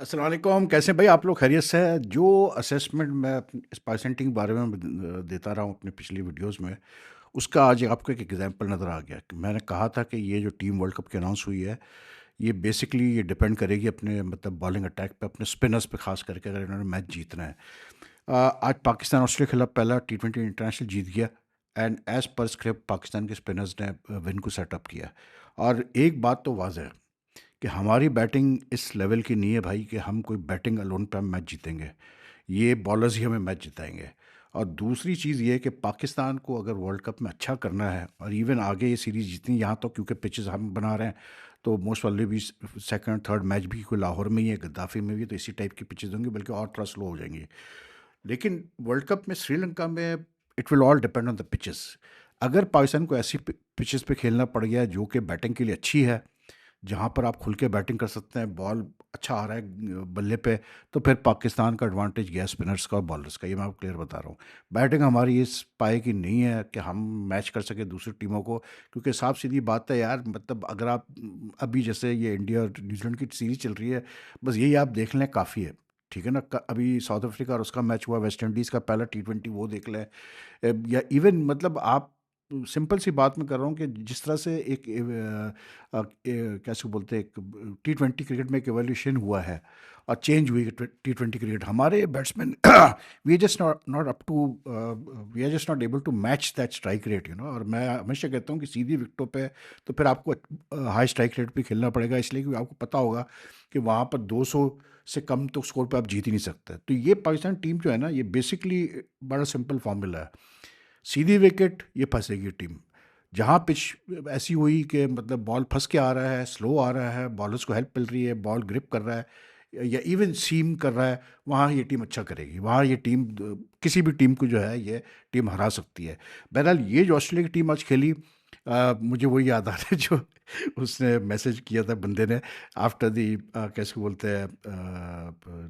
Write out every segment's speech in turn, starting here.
अस्सलाम वालेकुम, कैसे हैं भाई आप लोग? खैरियत से हैं? जो असेसमेंट मैं इस पाकिस्तान टीम के बारे में देता रहा हूँ अपनी पिछली वीडियोस में, उसका आज आपको एक एग्जांपल नज़र आ गया कि मैंने कहा था कि ये जो टीम वर्ल्ड कप की अनाउंस हुई है, ये बेसिकली ये डिपेंड करेगी अपने मतलब बॉलिंग अटैक पे, अपने स्पिनर्स पे खास करके, अगर इन्होंने मैच जीतना है। आज पाकिस्तान ऑस्ट्रेलिया के खिलाफ पहला T20 इंटरनेशनल जीत गया and as per script Pakistan के स्पिनर्स ने विन को सेटअप किया। और एक बात तो वाज़ है कि हमारी बैटिंग इस लेवल की नहीं है भाई कि हम कोई बैटिंग अलोन पे हम मैच जीतेंगे। ये बॉलर्स ही हमें मैच जिताएंगे। और दूसरी चीज़ ये है कि पाकिस्तान को अगर वर्ल्ड कप में अच्छा करना है और इवन आगे ये सीरीज़ जीतनी, यहाँ तो क्योंकि पिचेस हम बना रहे हैं, तो मोस्ट वाले भी सेकंड थर्ड मैच भी कोई लाहौर में ही है, गद्दाफी में भी, तो इसी टाइप की पिचेस होंगी, बल्कि और थोड़ा स्लो हो जाएंगी। लेकिन वर्ल्ड कप में श्रीलंका में it will all depend on the pitches. अगर पाकिस्तान को ऐसी पिचेस पे खेलना पड़ गया जो कि बैटिंग के लिए अच्छी है, जहाँ पर आप खुल के बैटिंग कर सकते हैं, बॉल अच्छा आ रहा है बल्ले पे, तो फिर पाकिस्तान का एडवांटेज गया स्पिनर्स का और बॉलर्स का, ये मैं आपको क्लियर बता रहा हूँ। बैटिंग हमारी इस पाए की नहीं है कि हम मैच कर सके दूसरी टीमों को, क्योंकि साफ सीधी बात है यार, मतलब अगर आप अभी जैसे ये इंडिया और न्यूजीलैंड की सीरीज चल रही है, बस यही आप देख लें काफ़ी है। ठीक है ना? अभी साउथ अफ्रीका और उसका मैच हुआ, वेस्ट इंडीज़ का पहला T20 वो देख लें। या इवन मतलब आप सिंपल सी बात मैं कर रहा हूँ कि जिस तरह से एक कैसे बोलते हैं, एक T20 क्रिकेट में एक एवोल्यूशन हुआ है और चेंज हुई T20 क्रिकेट, हमारे batsman we just not not up to we are just not able to match that strike rate, you know. और मैं हमेशा कहता हूँ कि सीधी विकेटों पे तो फिर आपको हाई स्ट्राइक रेट पे खेलना पड़ेगा, इसलिए कि आपको पता होगा कि वहाँ पर 200 से कम तो स्कोर पे आप जीत ही नहीं सकते। तो ये पाकिस्तान टीम जो है ना, ये बेसिकली बड़ा सिंपल फॉर्मूला है। सीधी विकेट ये फंसेगी टीम। जहाँ पिच ऐसी हुई कि मतलब बॉल फंस के आ रहा है, स्लो आ रहा है, बॉलर्स को हेल्प मिल रही है, बॉल ग्रिप कर रहा है या इवन सीम कर रहा है, वहाँ ये टीम अच्छा करेगी। वहाँ ये टीम किसी भी टीम को जो है ये टीम हरा सकती है। बहरहाल ये जो ऑस्ट्रेलिया की टीम आज खेली, मुझे वही याद आ रहा है जो उसने मैसेज किया था बंदे ने आफ्टर दी कैसे बोलते हैं,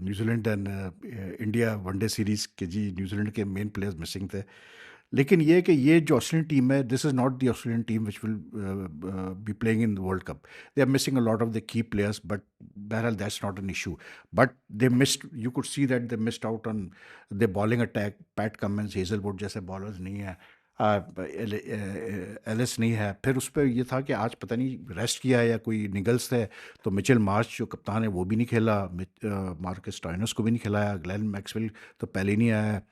New Zealand and India one day series के जी, न्यूजीलैंड के मेन प्लेयर्स मिसिंग थे। लेकिन ये है कि ये जो ऑस्ट्रेलियन टीम है, this is not the Australian team which will be playing in the world cup. They are missing a lot of the key players, but बहरहाल that's not an issue. But they missed, you could see that they missed out on the bowling attack. PAT Cummins, Hazlewood जैसे bowlers नहीं है, Alice नहीं है। फिर उस पर यह था कि आज पता नहीं रेस्ट किया है या कोई निगल्स थे, तो मिचेल मार्श जो कप्तान है वो भी नहीं खेला, मार्कस स्टोइनिस को भी नहीं खिलाया, ग्लेन मैक्सवेल तो पहले ही नहीं आया है।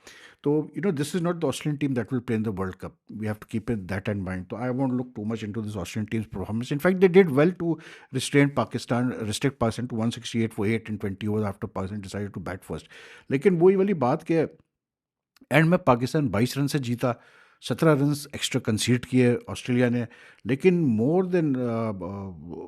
तो you know, this is not the Australian team that will play in the World Cup. We have to keep it that in mind. So I won't look too much into this Australian team's performance. In fact, they did well to restrict Pakistan to 168 for 8 in 20 overs after Pakistan decided to bat first. लेकिन वही वाली बात कि and में Pakistan 22 run से जीता, 17 run extra कंसीड किए ऑस्ट्रेलिया ने। लेकिन more than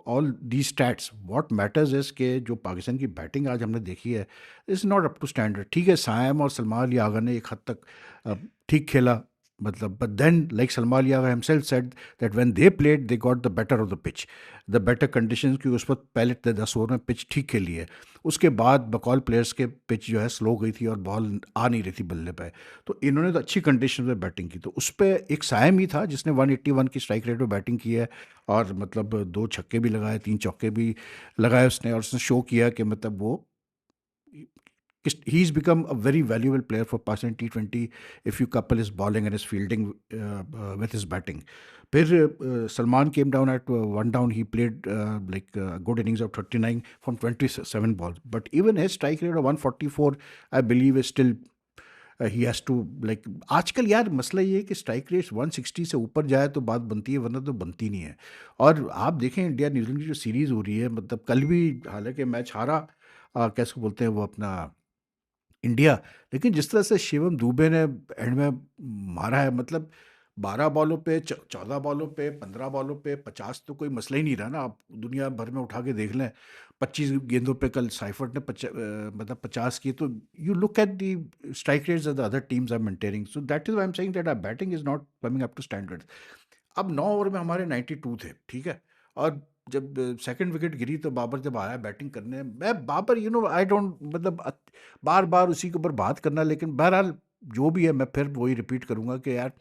all the stats, what matters is के जो पाकिस्तान की बैटिंग आज हमने देखी है is not up to standard. ठीक है, सायम और सलमान अली आगा ने एक हद तक ठीक खेला, मतलब, but then like Salman Ali Agha himself said that when they played they got the better of the pitch, the better conditions, की उस वक्त पहले 10 ओवर में पिच ठीक खेली है। उसके बाद बकौल प्लेयर्स के पिच जो है स्लो गई थी और बॉल आ नहीं रही थी बल्ले पे। तो इन्होंने तो अच्छी कंडीशन में बैटिंग की, तो उस पर एक सायम ही था जिसने 181 की स्ट्राइक रेट में बैटिंग की है, और मतलब 2 छक्के भी लगाए, 3 चौके भी लगाए उसने, और उसने शो किया कि मतलब वो he's become a very valuable player for Pakistan T20 if you couple his bowling and his fielding with his batting. फिर Salman came down at one down. He played like a good innings of 39 from 27 balls. But even his strike rate of 144, I believe, is still he has to like. आजकल यार मसला ये है कि strike rate 160 से ऊपर जाए तो बात बनती है, वरना तो बनती नहीं है। और आप देखें इंडिया न्यूजीलैंड की जो सीरीज़ हो रही है, मतलब कल भी हालांकि मैच हारा कैसे बोलते हैं वो अपना इंडिया, लेकिन जिस तरह से शिवम दुबे ने एंड में मारा है, मतलब 12 बॉलों पे 14 बॉलों पे 15 बॉलों पे 50 तो कोई मसला ही नहीं रहा ना। आप दुनिया भर में उठा के देख लें, 25 गेंदों पे कल साइफर्ट ने मतलब 50 की। तो you look at the strike rates the other teams are maintaining, so that is I am saying that our batting is not coming up to standard. अब 9 ओवर में हमारे 92 थे, ठीक है। और जब सेकंड विकेट गिरी तो बाबर जब आया बैटिंग करने, मैं बाबर आई डोंट मतलब बार बार उसी के ऊपर बात करना, लेकिन बहरहाल जो भी है मैं फिर वही रिपीट करूंगा कि यार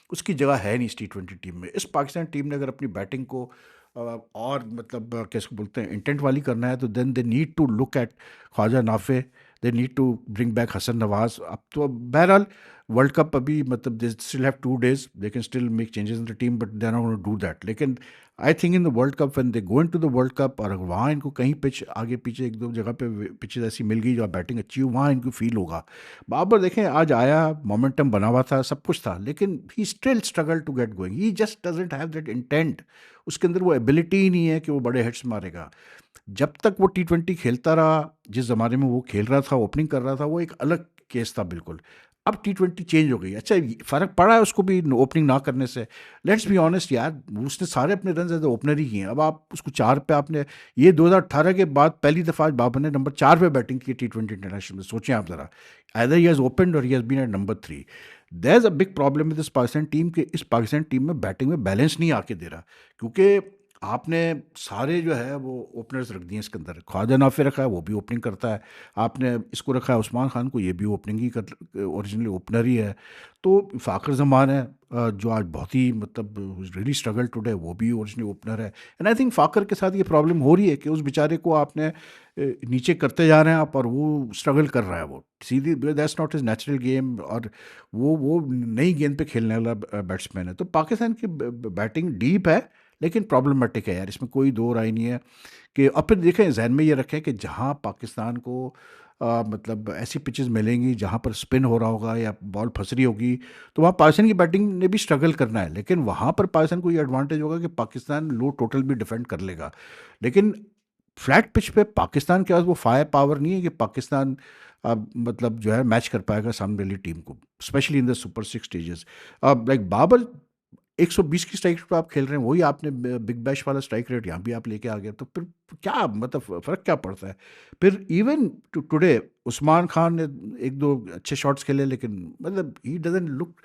उसकी जगह है नहीं इस T20 टीम में। इस पाकिस्तान टीम ने अगर अपनी बैटिंग को और मतलब कैसे बोलते हैं इंटेंट वाली करना है, तो then they need to look at Khawaja Nafay, they need to bring back Hasan Nawaz. अब तो बहरहाल वर्ल्ड कप अभी मतलब they still have 2 days, they can still make changes in the team, but they are not gonna do that. लेकिन I think in the world cup when they go into the world cup, और अगर वहाँ इनको कहीं pitch आगे पीछे एक दो जगह पे पिचेज ऐसी मिल गई जो बैटिंग अच्छी हो, वहाँ इनको फील होगा। बाबर देखें आज आया, मोमेंटम बना हुआ था, सब कुछ था, लेकिन he still struggle to get going, he just doesn't have that intent. उसके अंदर वो एबिलिटी ही नहीं है कि वो बड़े हिट्स मारेगा। जब तक वो T20 खेलता रहा, जिस ज़माने में वो खेल रहा था, ओपनिंग कर रहा था, वो एक अलग केस था बिल्कुल। अब T20 चेंज हो गई। अच्छा, फ़र्क पड़ा है उसको भी ओपनिंग ना करने से। लेट्स बी ऑनेस्ट यार, उसने सारे अपने रन एज ओपनर ही किए हैं। अब आप उसको 4 पे आपने, ये 2018 के बाद पहली दफ़ा आज बाबर ने नंबर 4 पे बैटिंग की T20 इंटरनेशनल में। सोचें आप ज़रा, आइदर ही हैज़ ओपनड और he has been at number 3। There is a big problem with this Pakistan team, के इस पाकिस्तान टीम में बैटिंग में बैलेंस नहीं आके दे रहा, क्योंकि आपने सारे जो है वो ओपनर्स रख दिए इसके अंदर। ख्वाजा नाफे रखा है, वो भी ओपनिंग करता है। आपने इसको रखा है उस्मान खान को, ये भी ओपनिंग ही कर, ओरिजिनली ओपनर ही है। तो फ़ाखर जमान है, जो आज बहुत ही मतलब रियली स्ट्रगल टुडे, वो भी ओरिजिनली ओपनर है। एंड आई थिंक फ़ाखर के साथ ये प्रॉब्लम हो रही है कि उस बेचारे को आपने नीचे करते जा रहे हैं आप, और वो स्ट्रगल कर रहा है वो सीधी, that's not his natural game. और वो नई गेंद पे खेलने वाला बैट्समैन है। तो पाकिस्तान की बैटिंग डीप है, लेकिन प्रॉब्लमेटिक है यार, इसमें कोई दो राय नहीं है। कि अब फिर देखें, जहन में ये रखें कि जहाँ पाकिस्तान को मतलब ऐसी पिचेस मिलेंगी जहाँ पर स्पिन हो रहा होगा या बॉल फंस रही होगी, तो वहाँ पाकिस्तान की बैटिंग ने भी स्ट्रगल करना है। लेकिन वहाँ पर पाकिस्तान को ये एडवांटेज होगा कि पाकिस्तान लो टोटल भी डिफेंड कर लेगा। लेकिन फ्लैट पिच पे पाकिस्तान के पास वो फायर पावर नहीं है कि पाकिस्तान मतलब जो है मैच कर पाएगा सामने वाली टीम को, specially in the super 6 stages. अब लाइक बाबर 120 की स्ट्राइक रेट पे आप खेल रहे हैं, वही आपने बिग बैश वाला स्ट्राइक रेट यहाँ भी आप लेके आ गए, तो फिर क्या मतलब फ़र्क क्या पड़ता है? फिर इवन टुडे उस्मान खान ने 1-2 अच्छे शॉट्स खेले, लेकिन मतलब he doesn't look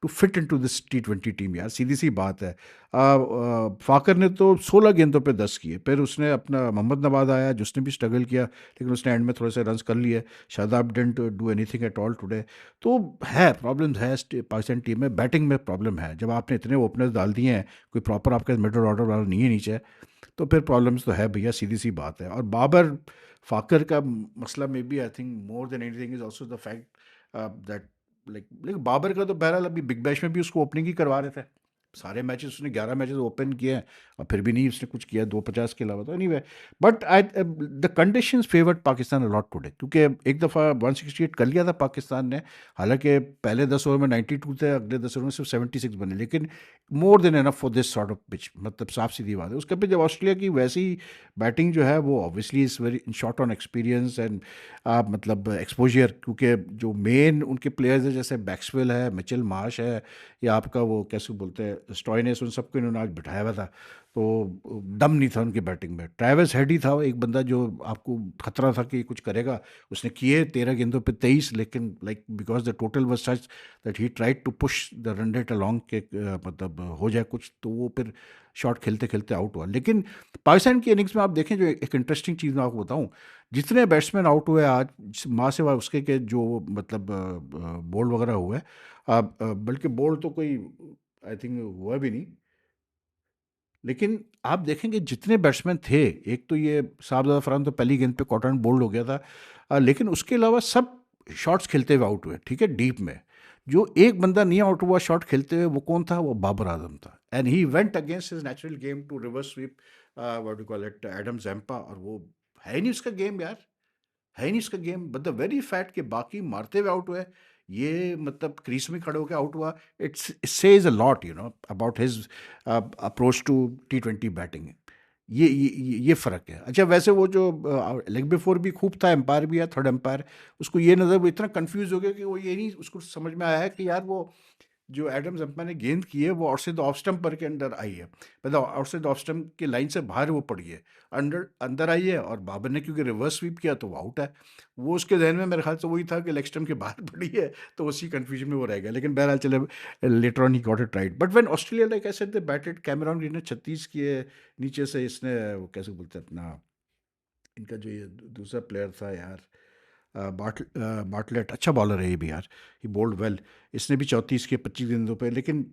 to fit into this T20 team यार, सीधी-सी बात है। फ़ाकर ने तो 16 गेंदों पे 10 किए, फिर उसने अपना मोहम्मद नवाज़ आया जिसने भी स्ट्रगल किया, लेकिन उसने एंड में थोड़े से रन्स कर लिए। Shadab didn't do anything at all today. तो है प्रॉब्लम्स है पाकिस्तान टीम में, बैटिंग में प्रॉब्लम है। जब आपने इतने ओपनर्स डाल दिए हैं, कोई प्रॉपर आपके मिडल ऑर्डर वाला नहीं है नीचे, तो फिर प्रॉब्लम्स तो है भैया, सीधी सी बात है। और बाबर फाकर का मसला में भी I think more than anything is also the fact that like Babar का तो बहरहाल अभी बिग बैश में भी उसको ओपनिंग ही करवा रहे थे। सारे मैचेस उसने 11 मैचेस ओपन किए हैं, और फिर भी नहीं उसने कुछ किया 250 के अलावा। तो anyway, but I the conditions favoured Pakistan a lot today, क्योंकि एक दफ़ा 168 कर लिया था पाकिस्तान ने। हालांकि पहले 10 ओवर में 92 थे, अगले 10 ओवर में सिर्फ 76 बने, लेकिन more than enough for this sort of pitch, मतलब साफ सीधी बात है। उसके पे जब ऑस्ट्रेलिया की वैसी बैटिंग जो है वो obviously is very short on experience and मतलब एक्सपोजर, क्योंकि जो मेन उनके प्लेयर्स हैं जैसे बैक्सवेल है, मिचेल मार्श है, या आपका वो कैसे बोलते हैं स्टॉइनिस, उन सबको इन्होंने आज बिठाया हुआ था। तो दम नहीं था उनकी बैटिंग में। ट्रैविस हेड ही था एक बंदा जो आपको खतरा था कि ये कुछ करेगा। उसने किए 13 गेंदों पे 23, लेकिन like because the total was such that he tried to push the run rate along के मतलब हो जाए कुछ, तो वो फिर शॉट खेलते खेलते आउट हुआ। लेकिन पाकिस्तान की इनिंग्स में आप देखें, जो एक इंटरेस्टिंग चीज़ मैं आपको बताऊं, जितने बैट्समैन आउट हुए आज, माँ से उसके के जो मतलब बोल्ड वगैरह हुए, बल्कि बोल्ड तो कोई आई थिंक हुआ भी नहीं, लेकिन आप देखेंगे जितने बैट्समैन थे, एक तो ये शाहजादा फरहान तो पहली गेंद पे कॉटन बोल्ड हो गया था, लेकिन उसके अलावा सब शॉट्स खेलते हुए आउट हुए, ठीक है, डीप में। जो एक बंदा नहीं आउट हुआ शॉट खेलते हुए, वो कौन था? वो बाबर आजम था। And he went against his natural game to reverse sweep, what do call it, Adam Zampa, और वो है ही नहीं उसका गेम यार, है ही नहीं इसका game. But the very fact कि बाकी मारते हुए आउट हुए, ये मतलब क्रीज में खड़े होकर आउट हुआ, it's says a lot about his approach to T20 batting. ये फ़र्क है। अच्छा, वैसे वो जो लेग बिफोर भी खूब था, एम्पायर भी है, थर्ड एम्पायर, उसको ये नज़र, वो इतना कंफ्यूज हो गया कि वो ये नहीं उसको समझ में आया है कि यार वो जो एडम जम्पा ने गेंद की है वो आउटसाइड ऑफ स्टंप पर के अंदर आई है, मतलब आउटसाइड ऑफ स्टंप के लाइन से बाहर वो पड़ी है, अंदर अंदर आई है, और बाबर ने क्योंकि रिवर्स स्वीप किया तो वो आउट है। वो उसके जहन में मेरे ख्याल से वही था कि लेग स्टंप के बाहर पड़ी है, तो उसी कंफ्यूजन में वो रह गया। लेकिन बहरहाल चले, later on he got it right. But when Australia like I said they batted, Cameron green ने 36 किए, नीचे से इसने वो कैसे बोलते हैं अपना, इनका जो ये दूसरा प्लेयर था यार, बाटलेट अच्छा बॉलर है ये भी यार, ही बोल्ड वेल। इसने भी 34 के 25 गेंदों पे, लेकिन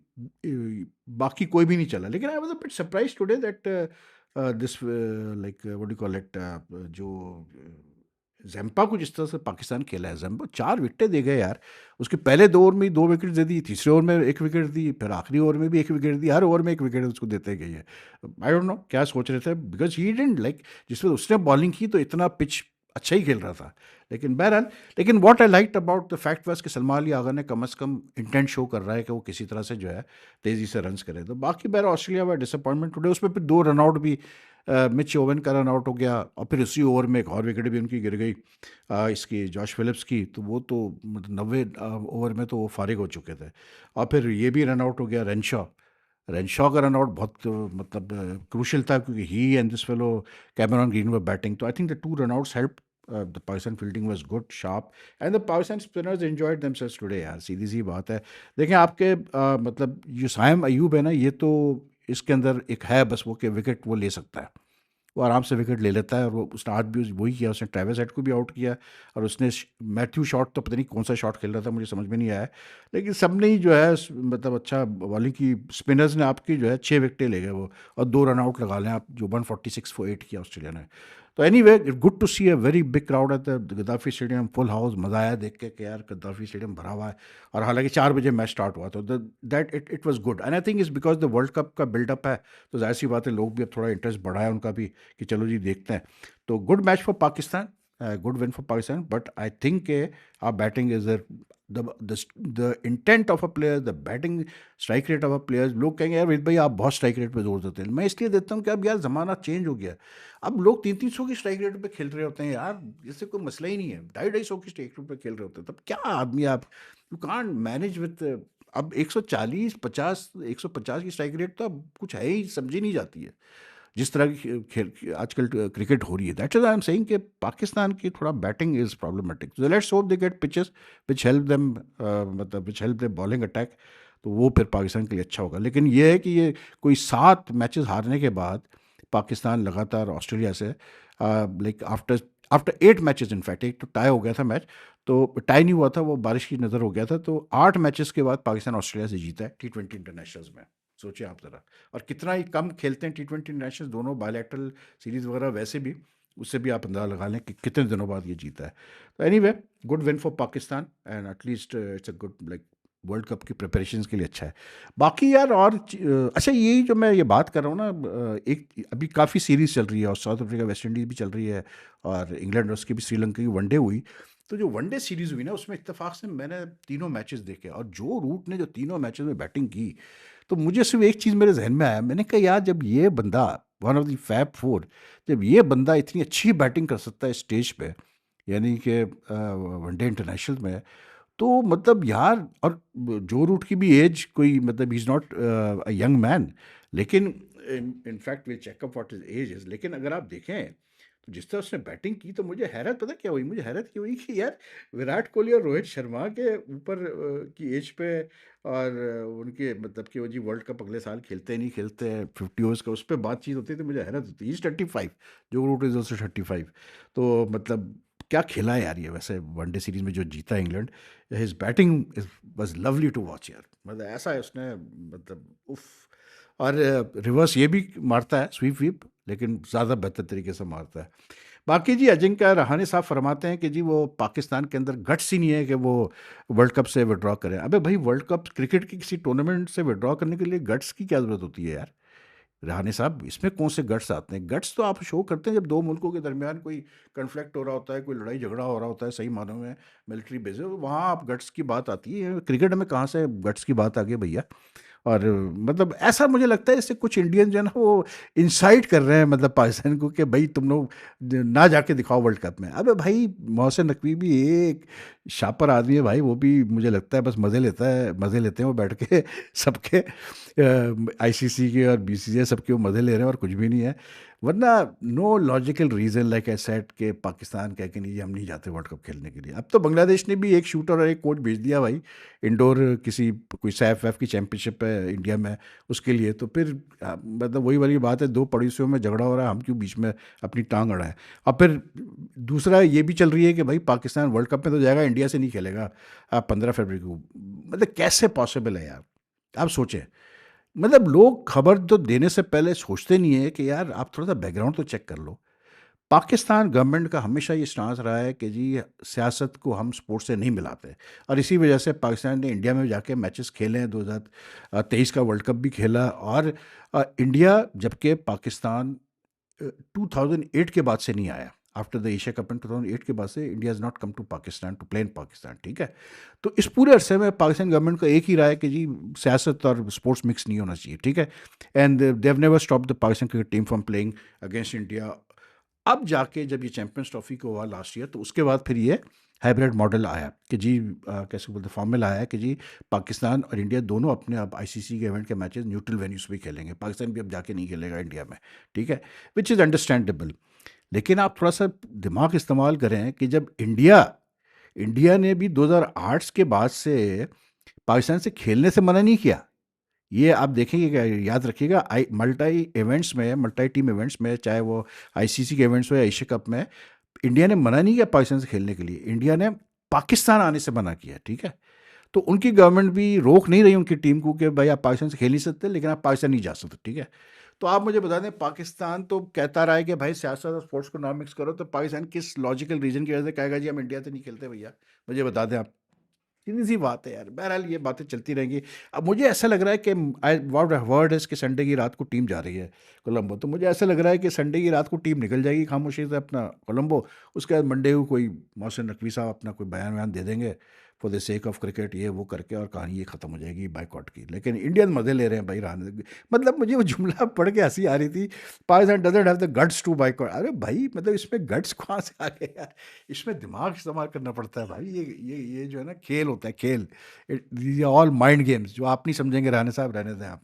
बाकी कोई भी नहीं चला। लेकिन I was a bit surprise today that this like what do call it, जो जैम्पा को जिस तरह से पाकिस्तान खेला है, जैम्पा 4 विकेटें दे गए यार। उसके पहले 2 ओवर में ही 2 विकेट दे दी, तीसरे ओवर में 1 विकेट दी, फिर आखिरी ओवर में भी 1 विकेट दी, हर ओवर में 1 विकेट उसको देते गई है। आई डोंट नो क्या सोच रहे थे, बिकॉज ही डिडंट लाइक, जिसमें उसने बॉलिंग की तो इतना पिच अच्छा ही खेल रहा था। लेकिन बहरहाल, लेकिन what I liked about the fact was कि सलमान अली आगा ने कम से कम इंटेंट शो कर रहा है कि वो किसी तरह से जो है तेज़ी से रन्स करे। तो बाकी बहरहाल ऑस्ट्रेलिया वा डिसअपॉइंटमेंट टुडे, उसमें फिर 2 रन आउट भी, मिच ओवन का रन आउट हो गया और फिर उसी ओवर में एक और विकेट भी उनकी गिर गई, इसकी जॉश फिलिप्स की। तो वो तो मतलब 90 ओवर में तो वो फारिग हो चुके थे। और फिर ये भी रन आउट हो गया रेनशॉ। रेनशॉ का रन आउट बहुत मतलब क्रूशल था, क्योंकि he and this fellow Cameron Green were batting. तो I think the 2 run outs help, the Pakistan fielding was good, sharp, and the Pakistan spinners enjoyed themselves today यार, सीधी सी बात है। देखें आपके मतलब जो साइम अयूब है ना, ये तो इसके अंदर एक है बस वो कि विकेट वो ले सकता है, वो आराम से विकेट ले लेता है। और वो उसने आज भी वही किया, उसने ट्रेविस हेड को भी आउट किया। और उसने मैथ्यू शॉट, तो पता नहीं कौन सा शॉट खेल रहा था, मुझे समझ में नहीं आया। लेकिन सबने ही जो है मतलब अच्छा बॉलिंग की, स्पिनर्स ने आपकी जो है 6 विकेटें ले गए वो, और 2 रन आउट लगा लें आप, जो 146 फॉर 8 किया ऑस्ट्रेलिया ने। तो anyway, good to see a very big crowd at the Gaddafi stadium, full house, मज़ा आया देख के यार गद्दाफी स्टेडियम भरा हुआ है। और हालांकि 4 बजे मैच स्टार्ट हुआ, तो that it was good, and I think is because the world cup का बिल्डअप है, तो जाहिर सी बात है लोग भी अब थोड़ा इंटरेस्ट बढ़ा है उनका भी, कि चलो जी देखते हैं। तो good match for Pakistan, good win for Pakistan, but I think our batting is the intent of a player, the batting strike rate of a players. लोग कहेंगे यार वेद भाई आप बहुत स्ट्राइक रेट पे जोर देते हैं, मैं इसलिए देता हूँ कि अब यार ज़माना चेंज हो गया। अब लोग 300-300 की स्ट्राइक रेट पे खेल रहे होते हैं यार, इससे कोई मसला ही नहीं है। 250-250 की स्ट्राइक रेट पे खेल रहे होते हैं, तब क्या आदमी आप, यू कांट मैनेज विथ, अब 140 50 150 की स्ट्राइक रेट तो अब कुछ है ही, समझी नहीं जाती है जिस तरह की खेल आजकल क्रिकेट हो रही है। दैट्स आई एम सेइंग कि पाकिस्तान की थोड़ा batting is problematic. So let's hope they get pitches which help them, मतलब which help them bowling attack, तो वो फिर पाकिस्तान के लिए अच्छा होगा। लेकिन ये है कि ये कोई 7 मैचेस हारने के बाद पाकिस्तान लगातार ऑस्ट्रेलिया से, like after after 8 matches, in fact एक तो टाई हो गया था मैच, तो टाई नहीं हुआ था, वो बारिश की नज़र हो गया था। तो 8 मैचेस के बाद पाकिस्तान ऑस्ट्रेलिया से जीता है T20 इंटरनेशनल्स में। सोचिए आप ज़रा, और कितना ही कम खेलते हैं T20 इंटरनेशनल, दोनों बायलैटरल सीरीज़ वगैरह वैसे भी, उससे भी आप अंदाजा लगा लें कि कितने दिनों बाद ये जीता है। तो anyway, good win for Pakistan, and at least it's a good, like world cup की प्रिपरेशंस के लिए अच्छा है। बाकी यार और अच्छा यही जो मैं ये बात कर रहा हूँ ना, एक अभी काफ़ी सीरीज़ चल रही है, और साउथ अफ्रीका वेस्ट इंडीज़ भी चल रही है, और इंग्लैंड और उसकी भी, श्रीलंका की वनडे हुई। तो जो वनडे सीरीज़ हुई ना, उसमें इत्तेफाक से मैंने तीनों मैचेस देखे, और जो रूट ने जो तीनों मैचेस में बैटिंग की, तो मुझे सिर्फ एक चीज़ मेरे जहन में आया, मैंने कहा यार जब ये बंदा, one of the fab four, जब ये बंदा इतनी अच्छी बैटिंग कर सकता है स्टेज पे, यानी कि वनडे इंटरनेशनल में, तो मतलब यार, और जो रूट की भी एज कोई, मतलब he is not a young man, लेकिन in fact we check up what is age is, लेकिन अगर आप देखें तो जिस तरह उसने बैटिंग की, तो मुझे हैरत, पता क्या हुई, मुझे हैरत की हुई कि यार विराट कोहली और रोहित शर्मा के ऊपर की एज पे, और उनके मतलब कि वो जी वर्ल्ड कप अगले साल खेलते हैं नहीं खेलते हैं, 50 ओवर्स का उस पर बातचीत होती है, तो मुझे हैरत होती है। इज 35, जो रूट इज ऑल्सो 35। तो मतलब क्या खेला है यार ये, वैसे वनडे सीरीज में जो जीता England, his batting was lovely to watch यार, मतलब ऐसा है उसने, मतलब उफ। और रिवर्स ये भी मारता है, स्वीप वीप, लेकिन ज़्यादा बेहतर तरीके से मारता है। बाकी जी अजिंक्य रहाणे साहब फरमाते हैं कि जी वो पाकिस्तान के अंदर गट्स ही नहीं है कि वो वर्ल्ड कप से विड्रॉ करें। अबे भाई, वर्ल्ड कप क्रिकेट की किसी टूर्नामेंट से विड्रॉ करने के लिए गट्स की क्या ज़रूरत होती है यार, रहाणे साहब, इसमें कौन से गट्स आते हैं? गट्स तो आप शो करते हैं जब दो मुल्कों के दरमियान कोई कन्फ्लिक्ट हो रहा होता है, कोई लड़ाई झगड़ा हो रहा होता है, सही मानों में मिलिट्री बेसिस, वहाँ आप गट्स की बात आती है। क्रिकेट में कहाँ से गट्स की बात आ गई भैया? और मतलब ऐसा मुझे लगता है जैसे कुछ इंडियन जो है ना, वो इंसाइट कर रहे हैं मतलब पाकिस्तान को, कि भाई तुम लोग ना जाके दिखाओ वर्ल्ड कप में। अबे भाई, मोहसिन नकवी भी एक शापर आदमी है भाई, वो भी मुझे लगता है बस मज़े लेता है, मज़े लेते हैं वो बैठ के सबके, आईसीसी के और बीसीसीआई सबके वो मज़े ले रहे हैं, और कुछ भी नहीं है। वरना no logical reason like I said कि पाकिस्तान कहे कि नहीं जी हम नहीं जाते वर्ल्ड कप खेलने के लिए। अब तो बांग्लादेश ने भी एक शूटर और एक कोच भेज दिया भाई, इंडोर किसी कोई सैफ वैफ की चैंपियनशिप है इंडिया में उसके लिए। तो फिर मतलब वही वाली बात है, दो पड़ोसियों में झगड़ा हो रहा है, हम क्यों बीच में अपनी टांग अड़ाएं। और फिर दूसरा ये भी चल रही है कि भाई पाकिस्तान वर्ल्ड कप में तो जाएगा, इंडिया से नहीं खेलेगा 15 फरवरी को। मतलब कैसे पॉसिबल है यार, आप सोचें। मतलब लोग खबर तो देने से पहले सोचते नहीं है कि यार आप थोड़ा सा बैकग्राउंड तो चेक कर लो। पाकिस्तान गवर्नमेंट का हमेशा ये स्टांस रहा है कि जी सियासत को हम स्पोर्ट्स से नहीं मिलाते, और इसी वजह से पाकिस्तान ने इंडिया में जाके मैचेस खेले हैं, 2023 का वर्ल्ड कप भी खेला। और इंडिया, जबकि पाकिस्तान 2008 के बाद से नहीं आया, after the Asia cup in 2008 के बाद से India is not come to Pakistan to play in Pakistan, ठीक है। तो इस पूरे अरसे में पाकिस्तान गवर्नमेंट का एक ही राय है कि जी सियासत और स्पोर्ट्स मिक्स नहीं होना चाहिए, ठीक है। And they have never stop the Pakistan cricket team from playing against India. अब जाके जब ये चैंपियंस ट्रॉफी को हुआ लास्ट ईयर, तो उसके बाद फिर ये हाइब्रिड मॉडल आया कि जी कैसे बोलते फॉर्मूला आया कि जी पाकिस्तान और इंडिया दोनों अपने अब आईसीसी के इवेंट के मैचेस न्यूट्रल वेन्यूज पे खेलेंगे। पाकिस्तान भी अब जाके नहीं खेलेगा इंडिया में, ठीक है, विच इज़ अंडरस्टैंडेबल। लेकिन आप थोड़ा सा दिमाग इस्तेमाल करें कि जब इंडिया इंडिया ने भी 2008 के बाद से पाकिस्तान से खेलने से मना नहीं किया। ये आप देखेंगे क्या, याद रखिएगा, आई मल्टी इवेंट्स में, मल्टी टीम इवेंट्स में, चाहे वो आईसीसी के इवेंट्स हो या एशिया कप में, इंडिया ने मना नहीं किया पाकिस्तान से खेलने के लिए, इंडिया ने पाकिस्तान आने से मना किया, ठीक है। तो उनकी गवर्नमेंट भी रोक नहीं रही उनकी टीम को कि भाई आप पाकिस्तान से खेल नहीं सकते, लेकिन आप पाकिस्तान नहीं जा सकते, ठीक है। तो आप मुझे बता दें, पाकिस्तान तो कहता रहा है कि भाई सियासत और स्पोर्ट्स को ना मिक्स करो, तो पाकिस्तान किस लॉजिकल रीजन की वजह से कहेगा जी हम इंडिया से नहीं खेलते भैया, मुझे बता दें आप। सीधी सी बात है यार। बहरहाल ये बातें चलती रहेंगी। अब मुझे ऐसा लग रहा है कि आई वर्ड है कि संडे की रात को टीम जा रही है कोलंबो, तो मुझे ऐसा लग रहा है कि संडे की रात को टीम निकल जाएगी खामोशी से अपना कोलंबो। उसके बाद मंडे को कोई मोहसिन नकवी साहब अपना कोई बयान वयान दे देंगे for the sake of cricket, ये वो करके, और कहानी ये ख़त्म हो जाएगी बाइकआउट की। लेकिन इंडियन मज़े ले रहे हैं भाई रहने। मतलब मुझे वो जुमला पढ़ के हंसी आ रही थी, Pakistan doesn't have the guts to boycott. अरे भाई मतलब इसमें गट्स कहाँ से आ गए यार, इसमें दिमाग इस्तेमाल करना पड़ता है भाई। ये जो है ना खेल होता है, खेल। ये ऑल माइंड गेम्स जो आप नहीं समझेंगे रहने साहब, रहने दें आप।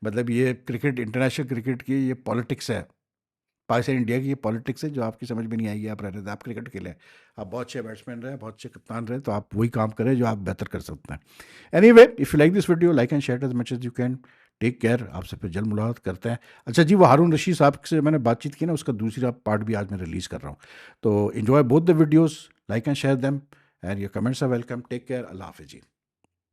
मतलब ये क्रिकेट, इंटरनेशनल क्रिकेट की ये पॉलिटिक्स है, पाकिस्तान इंडिया की ये पॉलिटिक्स है जो आपकी समझ में नहीं आएगी। आप रहने दें, आप क्रिकेट खेलें, आप बहुत अच्छे बैट्समैन रहे, बहुत अच्छे कप्तान रहे, तो आप वही काम करें जो आप बेहतर कर सकते हैं। Anyway, if you like this video, like and share as much as you can. Take care, आपसे फिर जल्द मुलाकात करते हैं। अच्छा जी, वो हारून रशीद साहब से मैंने बातचीत की ना, उसका दूसरा पार्ट भी आज मैं रिलीज़ कर रहा हूँ। तो enjoy both the videos, like and share them, and your comments are welcome. Take care, अल्लाह हाफिज़ जी।